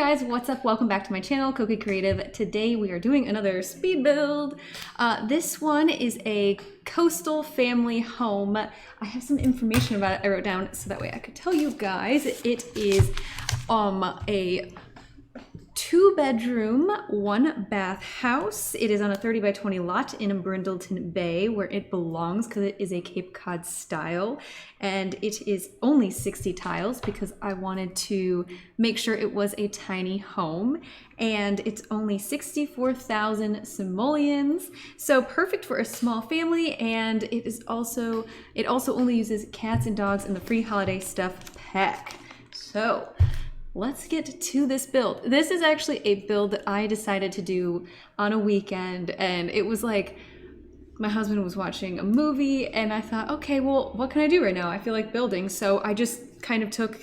guys, what's up? Welcome back to my channel, Cokie Creative. Today we are doing another speed build. This one is a coastal family home. I have some information about it I wrote down so that way I could tell you guys. It is a 2-bedroom, 1-bath house. It is on a 30 by 20 lot in Brindleton Bay where it belongs because it is a Cape Cod style, and it is only 60 tiles because I wanted to make sure it was a tiny home, and it's only 64,000 simoleons, so perfect for a small family. And it also only uses cats and dogs in the free holiday stuff pack. So let's get to this build. This is actually a build that I decided to do on a weekend, and it was like my husband was watching a movie and I thought, okay, well, what can I do right now? I feel like building. So I just kind of took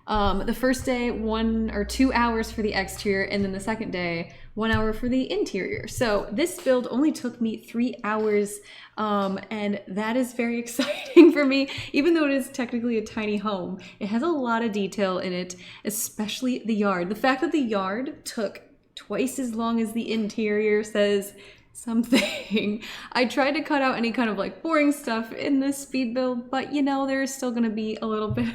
the first day 1 or 2 hours for the exterior, and then the second day 1 hour for the interior. So this build only took me 3 hours, and that is very exciting for me. Even though it is technically a tiny home, it has a lot of detail in it, especially the yard. The fact that the yard took twice as long as the interior says something. I tried to cut out any kind of like boring stuff in this speed build, but you know, there's still gonna be a little bit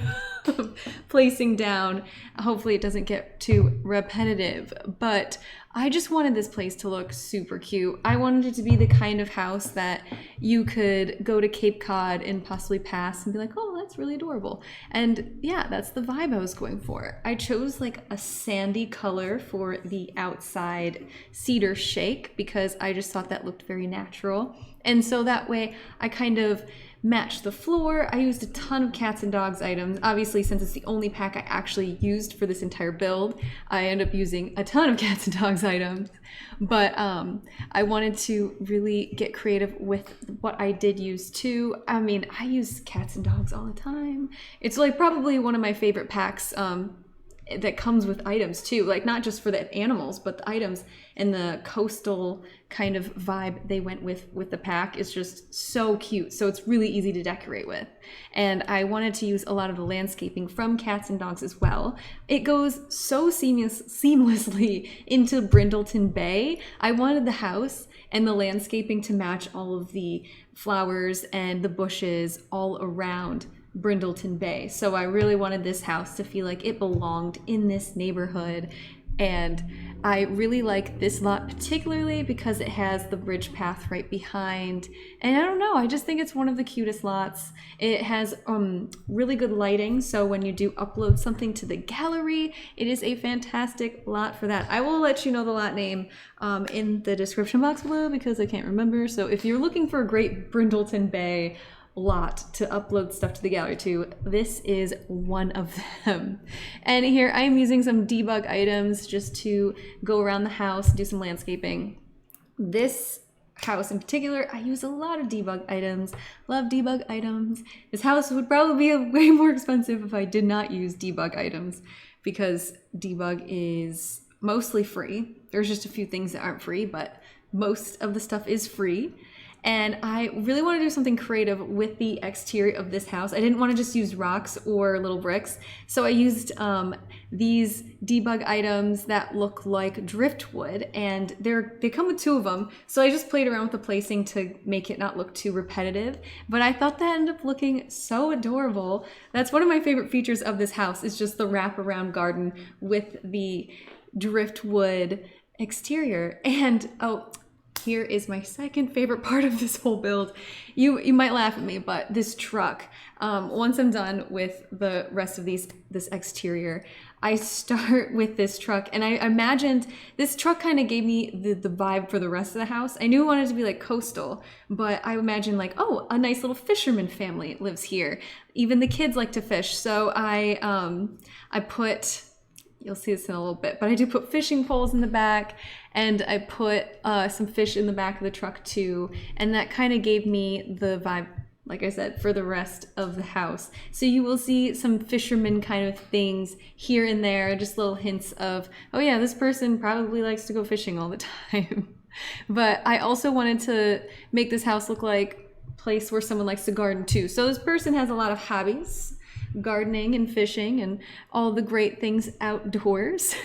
of placing down. Hopefully it doesn't get too repetitive, but I just wanted this place to look super cute. I wanted it to be the kind of house that you could go to Cape Cod and possibly pass and be like, oh, that's really adorable. And yeah, that's the vibe I was going for. I chose like a sandy color for the outside cedar shake because I just thought that looked very natural. And so that way I kind of matched the floor. I used a ton of cats and dogs items. Obviously, since it's the only pack I actually used for this entire build, I ended up using a ton of cats and dogs items. But I wanted to really get creative with what I did use too. I mean, I use cats and dogs all the time. It's like probably one of my favorite packs that comes with items too, like not just for the animals, but the items and the coastal kind of vibe they went with the pack is just so cute. So it's really easy to decorate with. And I wanted to use a lot of the landscaping from cats and dogs as well. It goes so seamlessly into Brindleton Bay. I wanted the house and the landscaping to match all of the flowers and the bushes all around Brindleton Bay. So I really wanted this house to feel like it belonged in this neighborhood. And I really like this lot particularly because it has the bridge path right behind. And I don't know, I just think it's one of the cutest lots. It has really good lighting, so when you do upload something to the gallery, it is a fantastic lot for that. I will let you know the lot name in the description box below because I can't remember. So if you're looking for a great Brindleton Bay lot to upload stuff to the gallery to, this is one of them. And here I am using some debug items just to go around the house and do some landscaping. This house in particular, I use a lot of debug items. Love debug items. This house would probably be way more expensive if I did not use debug items because debug is mostly free. There's just a few things that aren't free, but most of the stuff is free. And I really want to do something creative with the exterior of this house. I didn't want to just use rocks or little bricks. So I used these debug items that look like driftwood, and they come with 2 of them. So I just played around with the placing to make it not look too repetitive. But I thought that ended up looking so adorable. That's one of my favorite features of this house, is just the wraparound garden with the driftwood exterior. And oh, here is my second favorite part of this whole build. You might laugh at me, but this truck, once I'm done with the rest of this exterior, I start with this truck, and I imagined this truck kind of gave me the vibe for the rest of the house. I knew I wanted it to be like coastal, but I imagined like, oh, a nice little fisherman family lives here. Even the kids like to fish, so I put, you'll see this in a little bit, but I do put fishing poles in the back, and I put some fish in the back of the truck too, and that kind of gave me the vibe, like I said, for the rest of the house. So you will see some fisherman kind of things here and there, just little hints of, oh yeah, this person probably likes to go fishing all the time. But I also wanted to make this house look like a place where someone likes to garden too. So this person has a lot of hobbies, gardening and fishing and all the great things outdoors.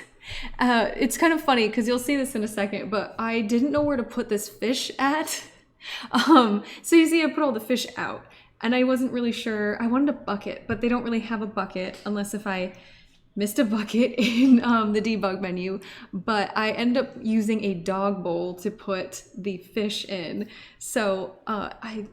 It's kind of funny because you'll see this in a second, but I didn't know where to put this fish at. So you see I put all the fish out and I wasn't really sure. I wanted a bucket, but they don't really have a bucket unless if I missed a bucket in the debug menu, but I end up using a dog bowl to put the fish in. So I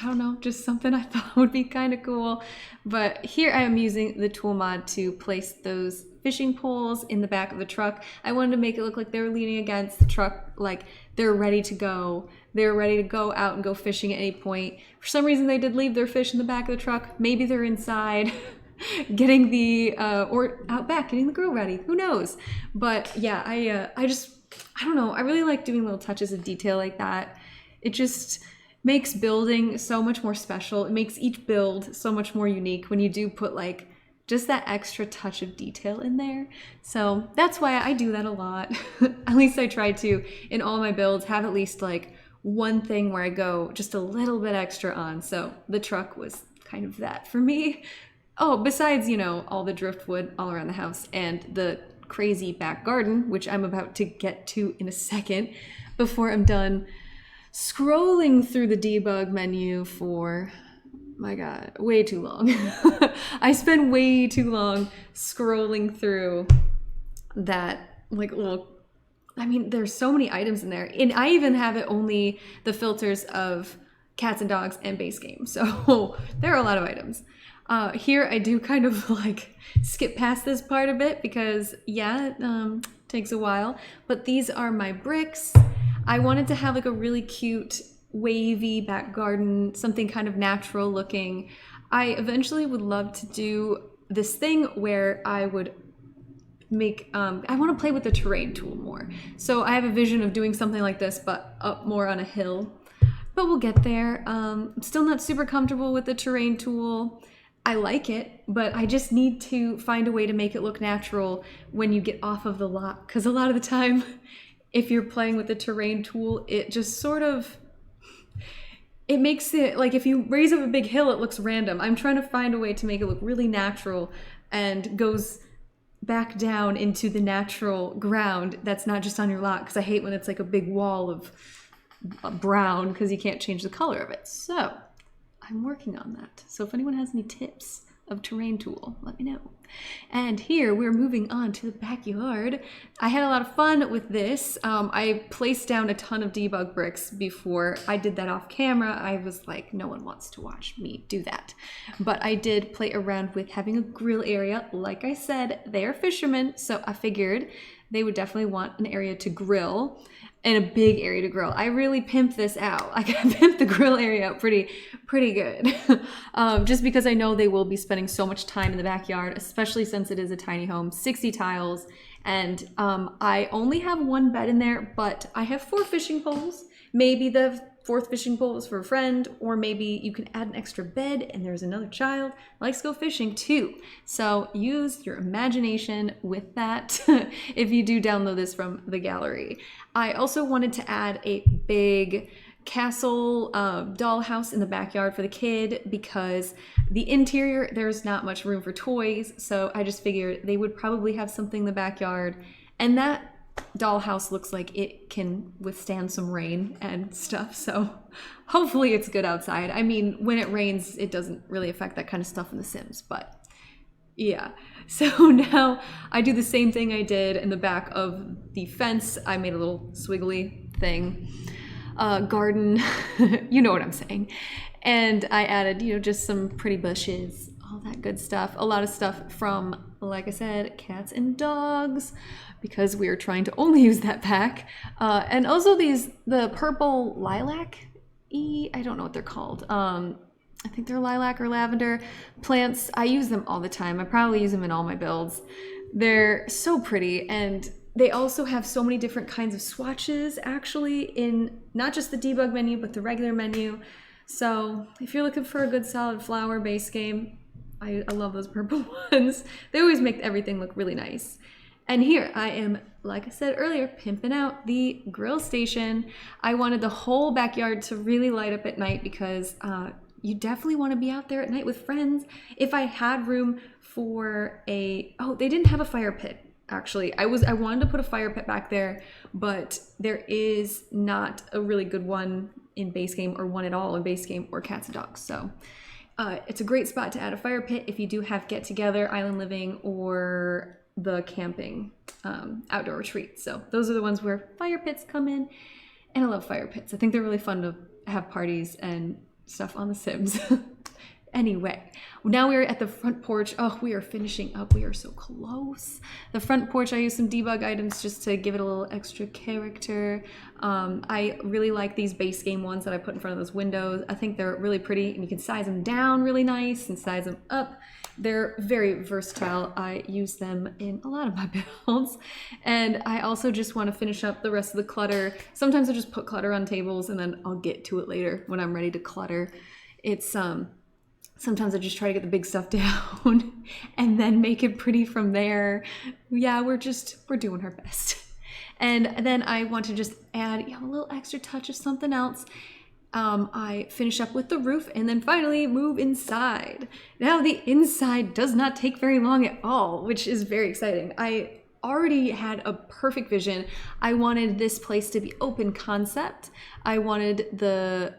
don't know, just something I thought would be kind of cool. But here I am using the tool mod to place those fishing poles in the back of the truck. I wanted to make it look like they were leaning against the truck, like they're ready to go. They're ready to go out and go fishing at any point. For some reason they did leave their fish in the back of the truck. Maybe they're inside getting the, or out back getting the grill ready. Who knows? But yeah, I don't know. I really like doing little touches of detail like that. It just makes building so much more special. It makes each build so much more unique when you do put like just that extra touch of detail in there. So that's why I do that a lot. At least I try to, in all my builds, have at least like one thing where I go just a little bit extra on. So the truck was kind of that for me. Oh, besides, you know, all the driftwood all around the house and the crazy back garden, which I'm about to get to in a second before I'm done scrolling through the debug menu for, my God, way too long. I spend way too long scrolling through that, like, little, I mean, there's so many items in there. And I even have it only the filters of cats and dogs and base game. So there are a lot of items. Here I do kind of like skip past this part a bit because yeah, it takes a while, but these are my bricks. I wanted to have like a really cute wavy back garden, something kind of natural looking. I eventually would love to do this thing where I would make, I want to play with the terrain tool more. So I have a vision of doing something like this, but up more on a hill, but we'll get there. I'm still not super comfortable with the terrain tool. I like it, but I just need to find a way to make it look natural when you get off of the lot. Because a lot of the time, if you're playing with the terrain tool, it just sort of, it makes it, like if you raise up a big hill, it looks random. I'm trying to find a way to make it look really natural and goes back down into the natural ground that's not just on your lot, because I hate when it's like a big wall of brown because you can't change the color of it. So I'm working on that. So if anyone has any tips of terrain tool, let me know. And here we're moving on to the backyard. I had a lot of fun with this. I placed down a ton of debug bricks before. I did that off camera. I was like, no one wants to watch me do that. But I did play around with having a grill area. Like I said, they are fishermen, so I figured they would definitely want an area to grill and a big area to grill. I really pimped this out. I pimped the grill area out pretty good. Just because I know they will be spending so much time in the backyard, especially since it is a tiny home, 60 tiles. And I only have one bed in there, but I have 4 fishing poles. Maybe the 4th fishing pole is for a friend, or maybe you can add an extra bed and there's another child that likes to go fishing too. So use your imagination with that if you do download this from the gallery. I also wanted to add a big castle dollhouse in the backyard for the kid because the interior, there's not much room for toys. So I just figured they would probably have something in the backyard, and that dollhouse looks like it can withstand some rain and stuff, so hopefully it's good outside. I mean, when it rains, it doesn't really affect that kind of stuff in The Sims, but yeah. So now I do the same thing I did in the back of the fence. I made a little swiggly thing, garden, you know what I'm saying. And I added, you know, just some pretty bushes, all that good stuff. A lot of stuff from, like I said, cats and dogs, because we are trying to only use that pack. And also the purple lilac, I don't know what they're called. I think they're lilac or lavender plants. I use them all the time. I probably use them in all my builds. They're so pretty, and they also have so many different kinds of swatches actually in not just the debug menu, but the regular menu. So if you're looking for a good solid flower base game, I love those purple ones. They always make everything look really nice. And here I am, like I said earlier, pimping out the grill station. I wanted the whole backyard to really light up at night because you definitely want to be out there at night with friends. If I had room for they didn't have a fire pit actually. I wanted to put a fire pit back there, but there is not a really good one in base game, or one at all in base game, or cats and dogs. So it's a great spot to add a fire pit if you do have get together, island living, or the camping outdoor retreat. So those are the ones where fire pits come in, and I love fire pits. I think they're really fun to have parties and stuff on The Sims. Anyway, now we're at the front porch. Oh, we are finishing up. We are so close. The front porch, I used some debug items just to give it a little extra character. I really like these base game ones that I put in front of those windows. I think they're really pretty, and you can size them down really nice and size them up. They're very versatile. I use them in a lot of my builds. And I also just want to finish up the rest of the clutter. Sometimes I just put clutter on tables and then I'll get to it later when I'm ready to clutter. It's sometimes I just try to get the big stuff down and then make it pretty from there. Yeah, we're doing our best. And then I want to just add, a little extra touch of something else. I finish up with the roof and then finally move inside. Now the inside does not take very long at all, which is very exciting. I already had a perfect vision. I wanted this place to be open concept. I wanted the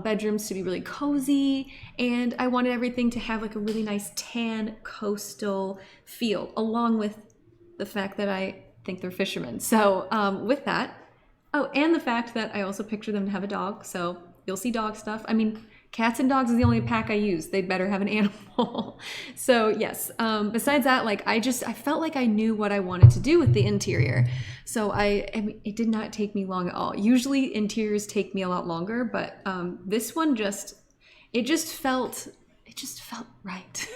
bedrooms to be really cozy, and I wanted everything to have like a really nice tan coastal feel, along with the fact that I think they're fishermen. So with that, oh, and the fact that I also picture them to have a dog, so you'll see dog stuff. I mean, cats and dogs is the only pack I use. They'd better have an animal. So yes, besides that, like I felt like I knew what I wanted to do with the interior. So it did not take me long at all. Usually interiors take me a lot longer, but this one it just felt right.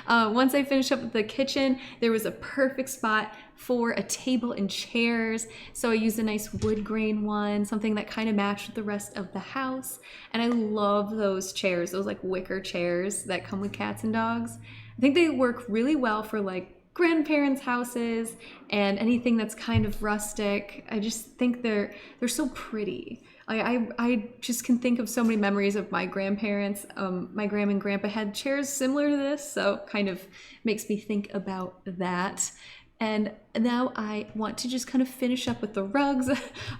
Once I finished up with the kitchen, there was a perfect spot for a table and chairs. So I used a nice wood grain one, something that kind of matched with the rest of the house. And I love those chairs, those like wicker chairs that come with cats and dogs. I think they work really well for like grandparents' houses and anything that's kind of rustic. I just think they're so pretty. I just can think of so many memories of my grandparents. My grandma and grandpa had chairs similar to this, so kind of makes me think about that. And now I want to just kind of finish up with the rugs.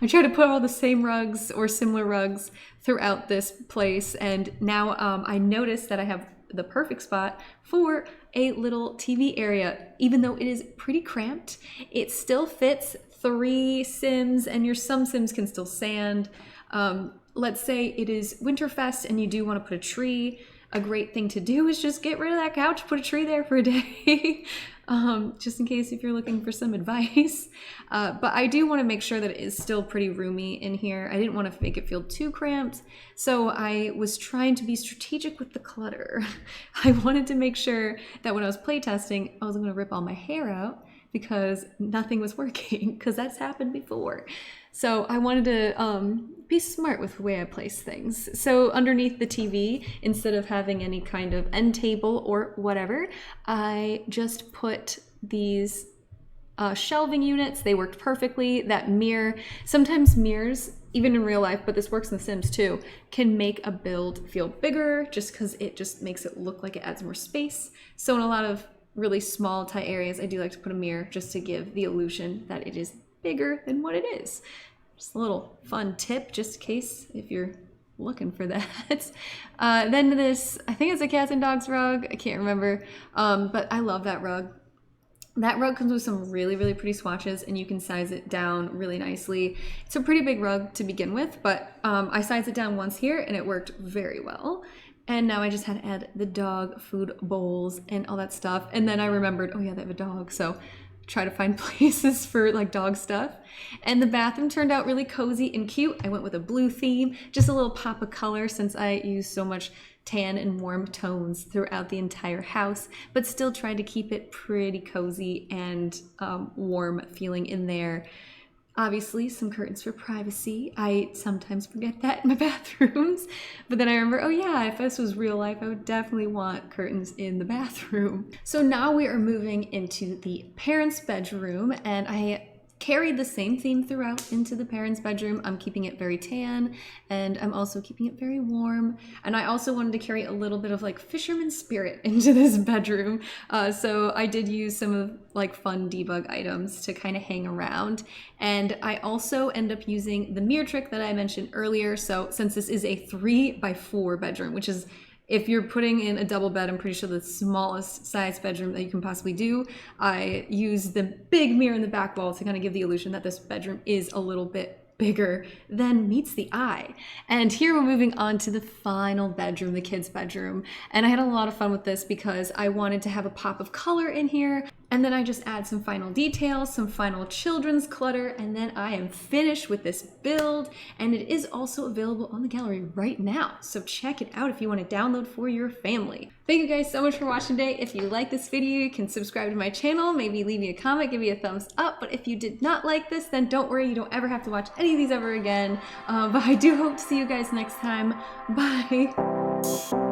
I try to put all the same rugs or similar rugs throughout this place. And now I noticed that I have the perfect spot for a little TV area. Even though it is pretty cramped, it still fits 3 Sims, and some Sims can still sand. Let's say it is Winterfest and you do want to put a tree. A great thing to do is just get rid of that couch, put a tree there for a day. Just in case if you're looking for some advice. But I do want to make sure that it is still pretty roomy in here. I didn't want to make it feel too cramped. So I was trying to be strategic with the clutter. I wanted to make sure that when I was playtesting, I wasn't going to rip all my hair out because nothing was working, because that's happened before. So I wanted to be smart with the way I place things. So underneath the TV, instead of having any kind of end table or whatever, I just put these shelving units. They worked perfectly. That mirror, sometimes mirrors, even in real life, but this works in The Sims too, can make a build feel bigger just because it just makes it look like it adds more space. So in a lot of really small tight areas, I do like to put a mirror just to give the illusion that it is bigger than what it is. Just a little fun tip, just in case if you're looking for that. Then this, I think it's a cats and dogs rug. I can't remember, but I love that rug. That rug comes with some really, really pretty swatches, and you can size it down really nicely. It's a pretty big rug to begin with, but I sized it down once here and it worked very well. And now I just had to add the dog food bowls and all that stuff. And then I remembered, oh yeah, they have a dog, so try to find places for like dog stuff. And the bathroom turned out really cozy and cute. I went with a blue theme, just a little pop of color since I use so much tan and warm tones throughout the entire house, but still tried to keep it pretty cozy and warm feeling in there. Obviously, some curtains for privacy. I sometimes forget that in my bathrooms, but then I remember, oh yeah, if this was real life, I would definitely want curtains in the bathroom. So now we are moving into the parents' bedroom, and I carried the same theme throughout into the parents' bedroom. I'm keeping it very tan, and I'm also keeping it very warm. And I also wanted to carry a little bit of like fisherman spirit into this bedroom. So I did use some of like fun debug items to kind of hang around. And I also end up using the mirror trick that I mentioned earlier. So since this is a 3x4 bedroom, which is, if you're putting in a double bed, I'm pretty sure the smallest size bedroom that you can possibly do, I use the big mirror in the back wall to kind of give the illusion that this bedroom is a little bit bigger than meets the eye. And here we're moving on to the final bedroom, the kids' bedroom. And I had a lot of fun with this because I wanted to have a pop of color in here. And then I just add some final details, some final children's clutter, and then I am finished with this build. And it is also available on the gallery right now. So check it out if you want to download for your family. Thank you guys so much for watching today. If you like this video, you can subscribe to my channel, maybe leave me a comment, give me a thumbs up. But if you did not like this, then don't worry, you don't ever have to watch any of these ever again. But I do hope to see you guys next time. Bye.